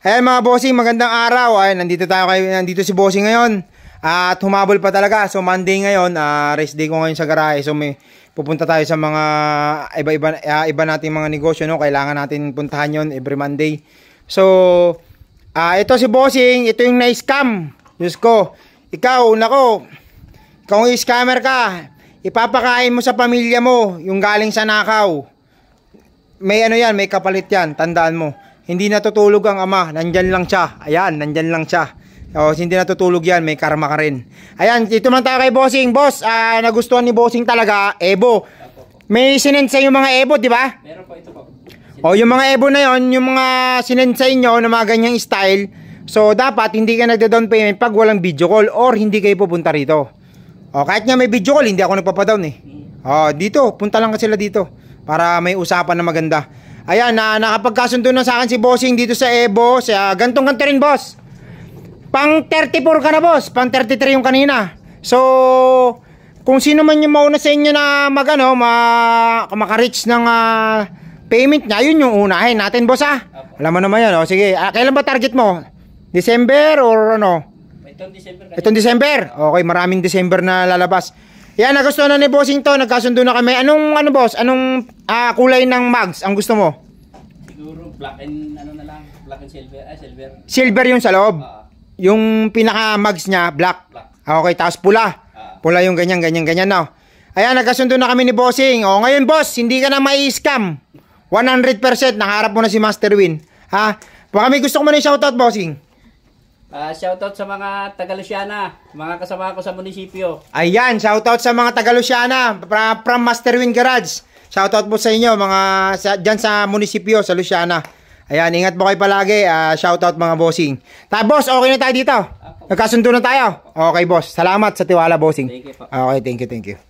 Ayan mga bossing, magandang araw. Ay, nandito si bossing ngayon. At humabol pa talaga. So Monday ngayon, rest day ko ngayon sa garahe. So may pupunta tayo sa mga iba nating mga negosyo, no? Kailangan natin puntahan 'yon every Monday. So ito si bossing, ito yung na-scam. Diyos ko. Ikaw, nako. Kung scammer ka, ipapakain mo sa pamilya mo yung galing sa nakaw. May ano yan, may kapalit yan. Tandaan mo. Hindi natutulog ang ama. Nandyan lang siya. Ayan, nandyan lang siya. O, hindi natutulog yan. May karma ka rin. Ayan, ito man tayo kay bossing. Boss, nagustuhan ni bossing talaga. Ebo. May sinend sa yung mga Ebo, di ba? Meron po ito po. O, yung mga Ebo na yon, yung mga sinend sa inyo na mga ganyang style. So, dapat hindi ka nagda-down payment pag walang video call or hindi kayo pupunta rito. O, kahit nga may video call, hindi ako nagpapadown eh. O, dito, punta lang ka sila dito. Para may usapan na maganda. Ayan, nakapagkasundo na sa akin si bossing dito sa Ebo. Gantong-ganto rin, boss. Pang 34 ka na, boss. Pang 33 yung kanina. So, kung sino man yung mauna sa inyo na maka-reach ng payment niya, yun yung unahin natin, boss, ha? Alam mo naman yan, o. Sige, kailan ba target mo? December or ano? Itong December. Okay, maraming December na lalabas. Yan, nagustuhan na ni bossing to. Nagkasundo na kami. Anong boss? Anong kulay ng mags ang gusto mo? Siguro black and ano na lang, black and silver. Silver. Silver yung sa loob. Yung pinaka mags niya, black. Okay, tapos pula. Pula yung ganyan no. Ayan, nagkasundo na kami ni bossing. O, ngayon boss, hindi ka na mai-scam. 100% nakaharap mo na si Master Win. Ha? Baka may gusto ko man i-shoutout, bossing. Shoutout sa mga taga Luciana, mga kasama ko sa munisipyo. Ayan, shoutout sa mga taga Luciana from Master Win Garage. Shoutout po sa inyo mga dyan sa munisipyo sa Luciana. Ayan, ingat po kayo palagi. Shoutout mga bossing. Boss, okay na tayo dito. Nagkasundo na tayo. Okay, boss. Salamat sa tiwala, bossing. Thank you po. Okay, thank you.